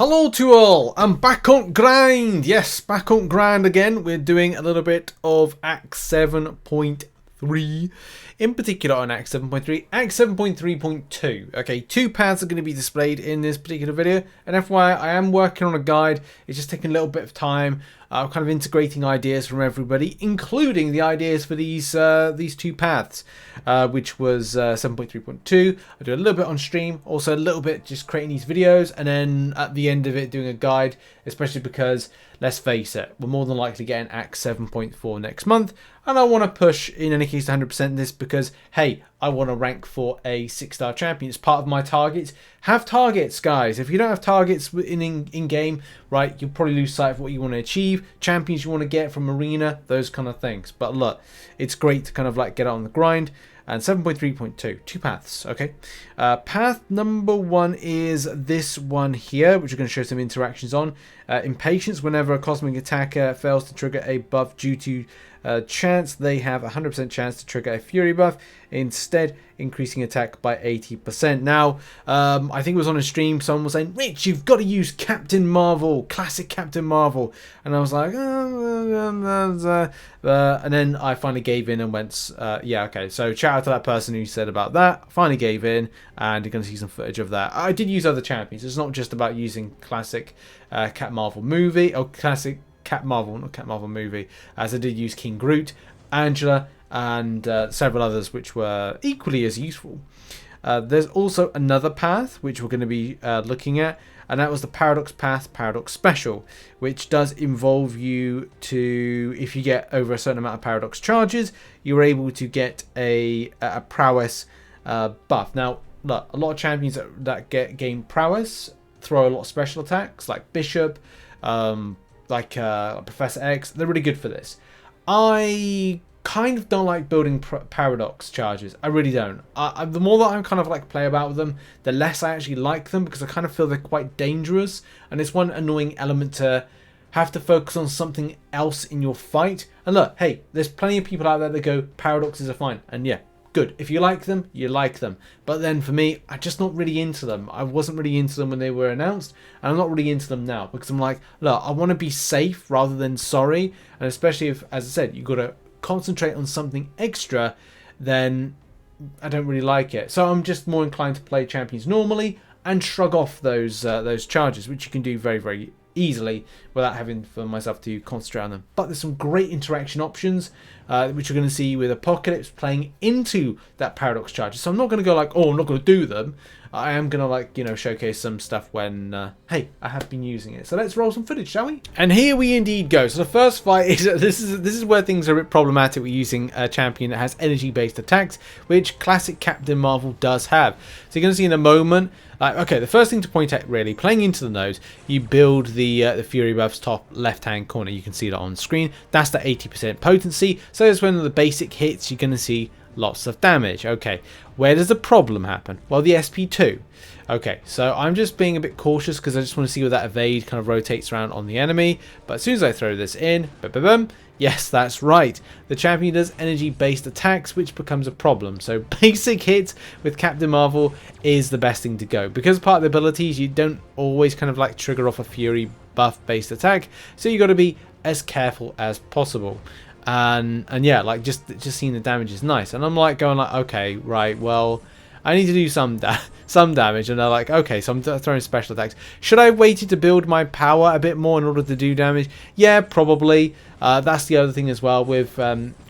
Hello to all, I'm back on grind. Yes, back on grind again. We're doing a little bit of Act 7.3, in particular on Act 7.3, Act 7.3.2. Okay, two paths are going to be displayed in this particular video, and FYI, I am working on a guide. It's just taking a little bit of time. Kind of integrating ideas from everybody, including the ideas for these two paths, which was 7.3.2. I do a little bit on stream, also a little bit just creating these videos, and then at the end of it doing a guide, especially because, let's face it, we're more than likely getting Act 7.4 next month, and I want to push, in any case, 100% this because, hey, I want to rank for a 6-star champion. It's part of my targets. Have targets, guys. If you don't have targets in-game, right, you'll probably lose sight of what you want to achieve, champions you want to get from arena, those kind of things. But look, it's great to kind of like get out on the grind. And 7.3.2, two paths, okay? Path number 1 is this one here, which we're going to show some interactions on. Impatience, whenever a cosmic attacker fails to trigger a buff due to chance, they have a 100% chance to trigger a fury buff, instead increasing attack by 80%. Now, I think it was on a stream, someone was saying, Rich, you've got to use Captain Marvel, classic Captain Marvel. And I was like, and then I finally gave in and went, yeah, okay. So shout out to that person who said about that. I finally gave in, and you're going to see some footage of that. I did use other champions. It's not just about using classic Cap Marvel movie, or classic Cap Marvel, not Cap Marvel movie, as I did use King Groot, Angela, and several others which were equally as useful. There's also another path which we're going to be looking at, and that was the Paradox Path, Paradox Special, which does involve you to, if you get over a certain amount of Paradox charges, you're able to get a prowess buff. Now, look, a lot of champions that gain prowess throw a lot of special attacks, like Bishop, like Professor X. They're really good for this. I kind of don't like building paradox charges. I really don't. The more that I'm kind of like play about with them, the less I actually like them, because I kind of feel they're quite dangerous, and it's one annoying element to have to focus on something else in your fight. And look, hey, there's plenty of people out there that go paradoxes are fine, and yeah, good. If you like them, you like them. But then for me, I'm just not really into them. I wasn't really into them when they were announced, and I'm not really into them now, because I'm like, look, I want to be safe rather than sorry. And especially if, as I said, you've got to concentrate on something extra, then I don't really like it. So I'm just more inclined to play champions normally and shrug off those charges, which you can do very, very easily without having for myself to concentrate on them. But there's some great interaction options which you're going to see with Apocalypse playing into that paradox charge. So I'm not going to go like, oh, I'm not going to do them. I am going to, like, you know, showcase some stuff when hey, I have been using it. So let's roll some footage, shall we? And here we indeed go. So the first fight is this is where things are a bit problematic with using a champion that has energy based attacks, which classic Captain Marvel does have. So you're going to see in a moment, like, okay, the first thing to point out, really, playing into the nose, you build the Fury buffs top left hand corner. You can see that on screen. That's the 80% potency. So that's when the basic hits, you're going to see lots of damage. Okay, where does the problem happen? Well, the SP2. Okay, so I'm just being a bit cautious because I just want to see where that evade kind of rotates around on the enemy. But as soon as I throw this in, yes, that's right. The champion does energy-based attacks, which becomes a problem. So basic hits with Captain Marvel is the best thing to go. Because part of the abilities, you don't always kind of like trigger off a Fury buff-based attack. So you got to be as careful as possible. And yeah, like just seeing the damage is nice. And I'm like going like, okay, right, well, I need to do some damage. And they're like, okay, so I'm throwing special attacks. Should I have waited to build my power a bit more in order to do damage? Yeah, probably. That's the other thing as well with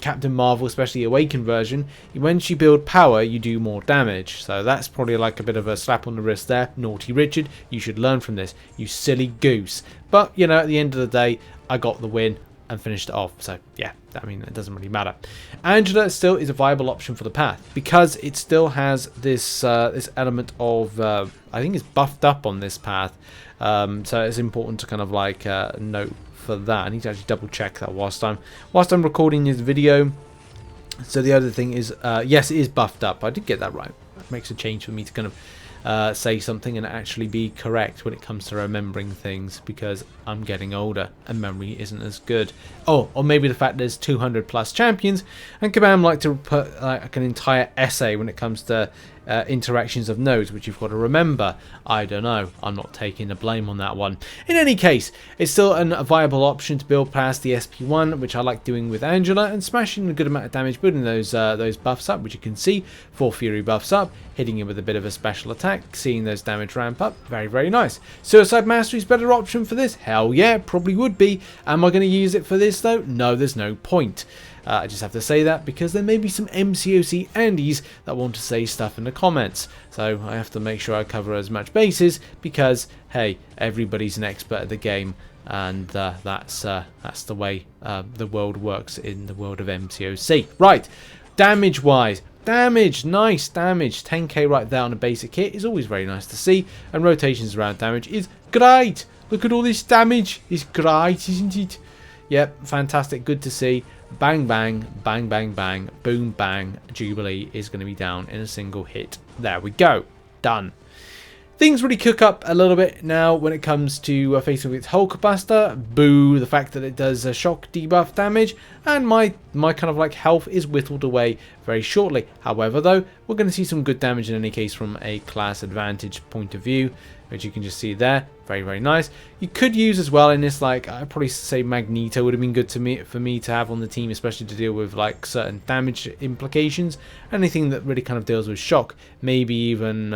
Captain Marvel, especially Awakened version. Once you build power, you do more damage. So that's probably like a bit of a slap on the wrist there. Naughty Richard, you should learn from this, you silly goose. But, you know, at the end of the day, I got the win and finished it off. So yeah, I mean, it doesn't really matter. Angela still is a viable option for the path because it still has this this element of I think it's buffed up on this path, so it's important to kind of like note for that. I need to actually double check that whilst I'm recording this video. So the other thing is yes, it is buffed up. I did get that right. It makes a change for me to kind of say something and actually be correct when it comes to remembering things, because I'm getting older and memory isn't as good. Oh, or maybe the fact there's 200 plus champions, and Kabam like to put like an entire essay when it comes to interactions of nodes, which you've got to remember. I don't know. I'm not taking the blame on that one. In any case, it's still a viable option to build past the SP1, which I like doing with Angela, and smashing a good amount of damage, building those buffs up, which you can see, 4 Fury buffs up, hitting him with a bit of a special attack, seeing those damage ramp up. Very, very nice. Suicide Mastery's better option for this? Hell yeah, probably would be. Am I going to use it for this though? No, there's no point. I just have to say that because there may be some MCOC Andes that want to say stuff in the comments. So I have to make sure I cover as much bases because, hey, everybody's an expert at the game. And that's the way the world works in the world of MCOC. Right, damage-wise. Damage, nice damage. 10k right there on a basic hit is always very nice to see. And rotations around damage is great. Look at all this damage. It's great, isn't it? Yep, fantastic. Good to see. Bang, bang, bang, bang, bang, boom, bang. Jubilee is going to be down in a single hit. There we go. Done. Things really cook up a little bit now when it comes to facing with Hulkbuster. Boo, the fact that it does shock debuff damage, and my kind of like health is whittled away very shortly. However, though, we're going to see some good damage in any case from a class advantage point of view, which you can just see there. Very, very nice. You could use as well in this, like, I'd probably say Magneto would have been good for me to have on the team, especially to deal with like certain damage implications. Anything that really kind of deals with shock. Maybe even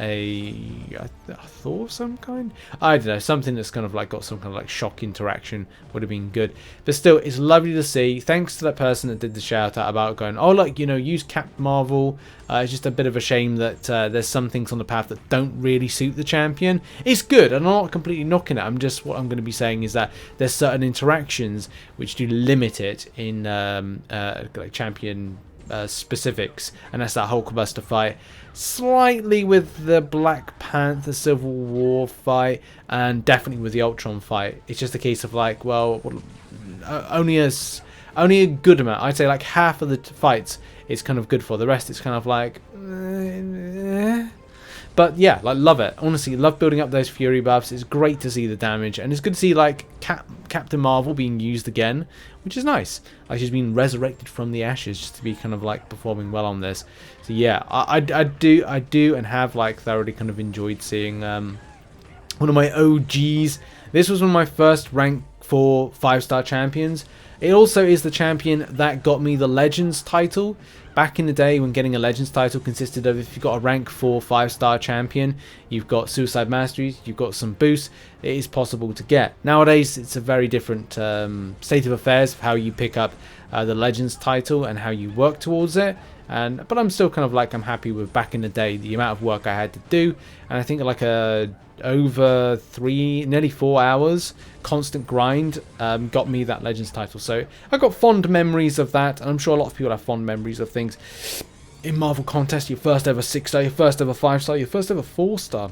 a Thor of some kind? I don't know, something that's kind of like got some kind of like shock interaction would have been good. But still, it's lovely to see. Thanks to that person that did the shout out about going, oh look, you know, use Captain Marvel. It's just a bit of a shame that there's some things on the path that don't really suit the champion. It's good, and I'm not completely knocking it. What I'm going to be saying is that there's certain interactions which do limit it in like champion specifics, and that's that Hulkbuster fight, slightly with the Black Panther Civil War fight, and definitely with the Ultron fight. It's just a case of like, well, only a good amount. I'd say like half of the fights is kind of good for. The rest it's kind of like but yeah, like, love it. Honestly, love building up those Fury buffs. It's great to see the damage, and it's good to see like Captain Marvel being used again, which is nice. Like, she's been resurrected from the ashes just to be kind of like performing well on this. So yeah, I do and have like thoroughly kind of enjoyed seeing one of my OGs. This was one of my first rank 4 5-star champions. It also is the champion that got me the Legends title. Back in the day when getting a Legends title consisted of, if you've got a rank 4 5-star champion, you've got Suicide Masteries, you've got some boosts, it is possible to get. Nowadays, it's a very different state of affairs of how you pick up the Legends title and how you work towards it. But I'm still kind of like, I'm happy with back in the day, the amount of work I had to do. And I think like over nearly 4 hours constant grind got me that Legends title. So I got fond memories of that, and I'm sure a lot of people have fond memories of things in Marvel Contest. Your first ever 6-star, your first ever 5-star, your first ever 4-star,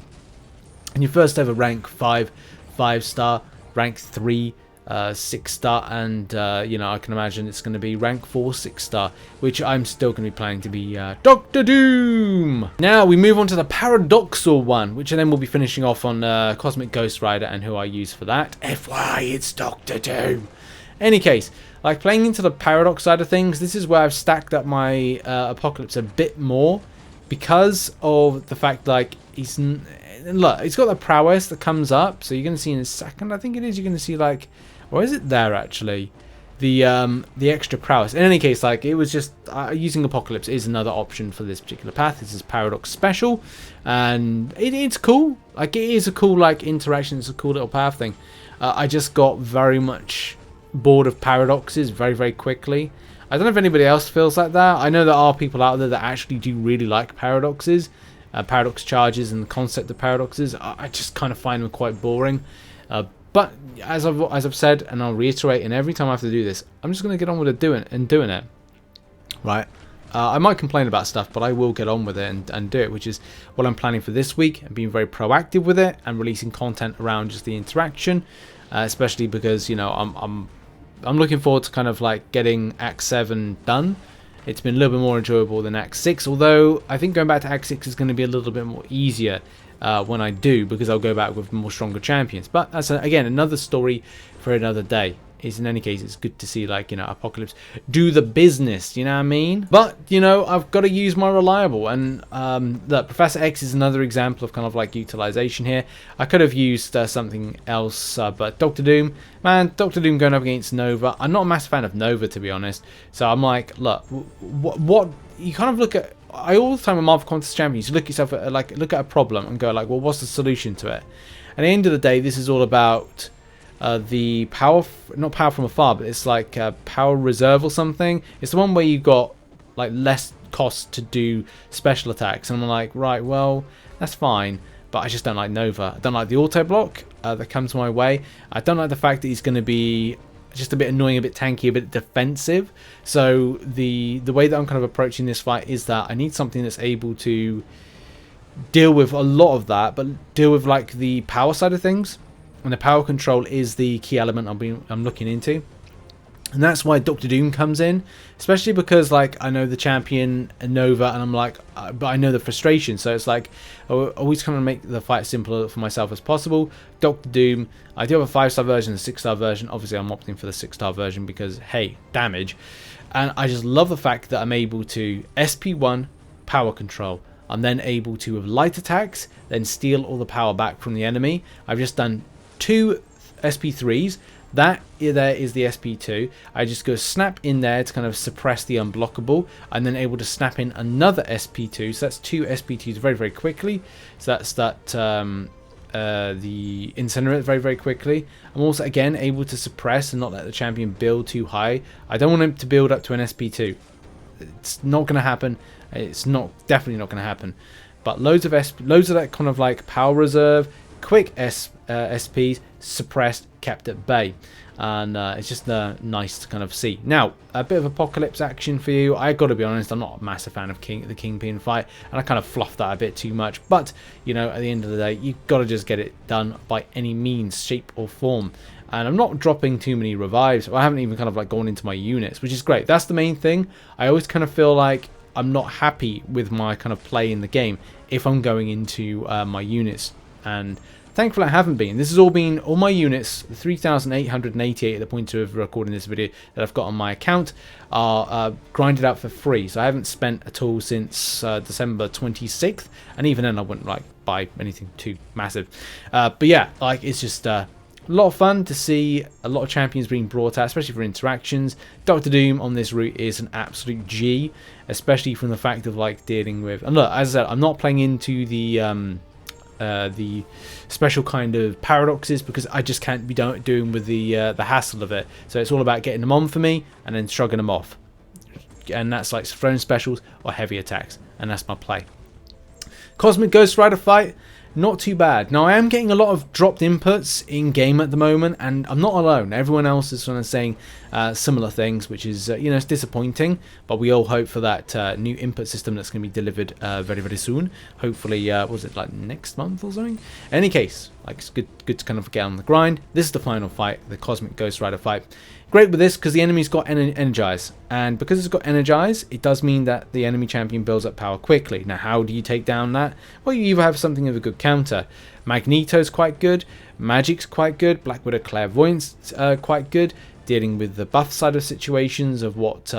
and your first ever rank 5 5-star, rank 3 6-star, and you know, I can imagine it's going to be rank 4 6-star, which I'm still going to be planning to be Doctor Doom. Now we move on to the paradoxal one, which then we'll be finishing off on Cosmic Ghost Rider and who I use for that. FY, it's Doctor Doom. Any case, like playing into the paradox side of things, this is where I've stacked up my Apocalypse a bit more, because of the fact like look, it's got the prowess that comes up, so you're going to see in a second, I think it is, you're going to see like, or is it there actually, the extra prowess. In any case, like, it was just using Apocalypse is another option for this particular path. This is Paradox Special, and it's cool. Like, it is a cool like interaction. It's a cool little path thing. I just got very much bored of paradoxes very, very quickly. I don't know if anybody else feels like that. I know there are people out there that actually do really like paradoxes, paradox charges, and the concept of paradoxes. I just kind of find them quite boring. But as I've said, and I'll reiterate, and every time I have to do this, I'm just going to get on with it, doing it. Right? I might complain about stuff, but I will get on with it and do it, which is what I'm planning for this week, and being very proactive with it and releasing content around just the interaction, especially because, you know, I'm looking forward to kind of like getting Act 7 done. It's been a little bit more enjoyable than Act 6, although I think going back to Act 6 is going to be a little bit more easier when I do, because I'll go back with more stronger champions. But that's again another story for another day. is in any case, it's good to see, like, you know, Apocalypse do the business, you know what I mean? But, you know, I've got to use my reliable, and look, Professor X is another example of kind of like utilization here. I could have used something else, but Doctor Doom, man, Doctor Doom going up against Nova. I'm not a massive fan of Nova, to be honest. So I'm like, look, what you kind of look at. All the time with Marvel Contest Champions, you look yourself at, like, look at a problem and go like, well, what's the solution to it? At the end of the day, this is all about the power, not power from afar, but it's like power reserve or something. It's the one where you got like less cost to do special attacks, and I'm like, right, well, that's fine, but I just don't like Nova. I don't like the auto block that comes my way. I don't like the fact that he's going to be just a bit annoying, a bit tanky, a bit defensive. So the way that I'm kind of approaching this fight is that I need something that's able to deal with a lot of that, but deal with like the power side of things. And the power control is the key element I'm looking into. And that's why Doctor Doom comes in, especially because, like, I know the champion Nova, and I'm like, but I know the frustration. So it's like, I always kind of make the fight as simple for myself as possible. Doctor Doom, I do have a 5-star version, a 6-star version. Obviously, I'm opting for the 6-star version because, hey, damage. And I just love the fact that I'm able to SP1 power control. I'm then able to, with light attacks, then steal all the power back from the enemy. I've just done 2 SP3s. That there is the SP2. I just go snap in there to kind of suppress the unblockable, and then able to snap in another SP2. So that's 2 SP2s very, very quickly. So that's that the Incinerate very, very quickly. I'm also again able to suppress and not let the champion build too high. I don't want him to build up to an SP2. It's not going to happen. It's definitely not going to happen. But loads of that kind of like power reserve, quick SPs, suppressed, kept at bay, and it's just nice to kind of see. Now, a bit of Apocalypse action for you. I got to be honest, I'm not a massive fan of the Kingpin fight, and I kind of fluffed that a bit too much. But you know, at the end of the day, you've got to just get it done by any means, shape, or form. And I'm not dropping too many revives. I haven't even kind of like gone into my units, which is great. That's the main thing. I always kind of feel like I'm not happy with my kind of play in the game if I'm going into my units, and thankfully I haven't been. This has all been, all my units, 3,888 at the point of recording this video that I've got on my account, are grinded out for free. So I haven't spent at all since December 26th, and even then I wouldn't like buy anything too massive. But yeah, like, it's just a lot of fun to see a lot of champions being brought out, especially for interactions. Doctor Doom on this route is an absolute G, especially from the fact of like dealing with, and look, as I said, I'm not playing into the special kind of paradoxes because I just can't be doing with the hassle of it. So it's all about getting them on for me and then shrugging them off, and that's like throwing specials or heavy attacks, and that's my play. Cosmic Ghost Rider fight, not too bad. Now, I am getting a lot of dropped inputs in game at the moment, and I'm not alone. Everyone else is kind of saying similar things, which is, you know, it's disappointing. But we all hope for that new input system that's going to be delivered very, very soon. Hopefully, was it like next month or something? In any case, like, it's good to kind of get on the grind. This is the final fight, the Cosmic Ghost Rider fight. Great with this because the enemy's got Energize, and because it's got Energize, it does mean that the enemy champion builds up power quickly. Now, how do you take down that? Well, you either have something of a good counter. Magneto's quite good, Magic's quite good, Black Widow Clairvoyant's quite good, dealing with the buff side of situations of what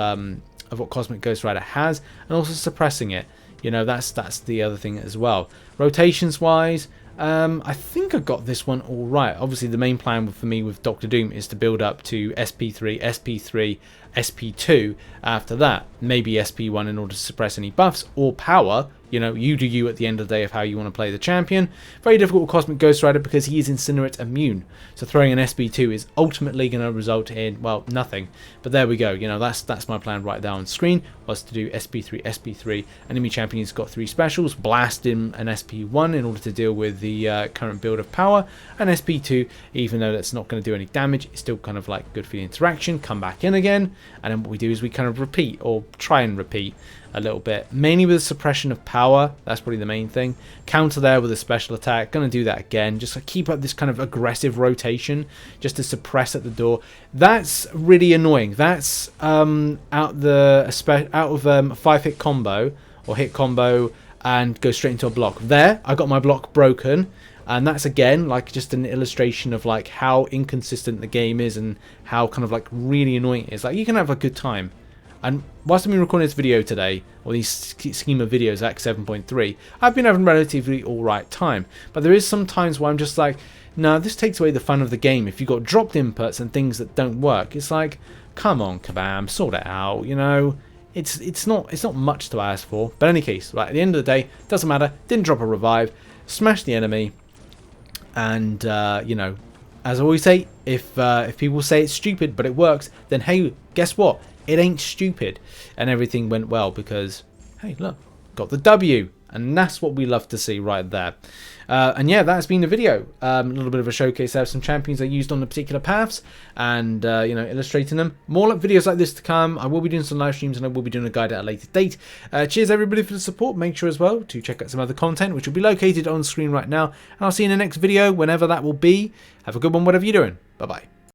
Cosmic Ghost Rider has, and also suppressing it. You know, that's the other thing as well. Rotations wise, I think I got this one all right. Obviously, the main plan for me with Doctor Doom is to build up to SP3, SP3, SP2 after that. Maybe SP1 in order to suppress any buffs or power. You know, you do you at the end of the day of how you want to play the champion. Very difficult with Cosmic Ghost Rider because he is Incinerate immune. So throwing an SP2 is ultimately going to result in, well, nothing. But there we go. You know, that's my plan right there on screen, was to do SP3, SP3. Enemy champion's got 3 specials. Blast him an SP1 in order to deal with the current build of power. And SP2, even though that's not going to do any damage, it's still kind of like good for the interaction. Come back in again. And then what we do is we kind of repeat, or try and repeat a little bit, mainly with suppression of power. That's probably the main thing. Counter there with a special attack. Gonna do that again, just to keep up this kind of aggressive rotation, just to suppress at the door. That's really annoying. That's out of 5-hit combo or hit combo and go straight into a block. There, I got my block broken. And that's again like just an illustration of like how inconsistent the game is and how kind of like really annoying it is. Like you can have a good time. And whilst I've been recording this video today, or these scheme of videos at 7.3, I've been having relatively alright time. But there is some times where I'm just like, no, this takes away the fun of the game. If you've got dropped inputs and things that don't work, it's like, come on, Kabam, sort it out, you know. It's not much to ask for. But in any case, right, at the end of the day, doesn't matter. Didn't drop a revive, smash the enemy, and you know, as I always say, if people say it's stupid but it works, then hey, guess what? It ain't stupid, and everything went well because hey, look, got the W, and that's what we love to see right there. And yeah, that's been the video. A little bit of a showcase of some champions I used on the particular paths, and you know, illustrating them. More videos like this to come. I will be doing some live streams, and I will be doing a guide at a later date. Cheers everybody for the support. Make sure as well to check out some other content, which will be located on screen right now. And I'll see you in the next video, whenever that will be. Have a good one, whatever you're doing. Bye bye.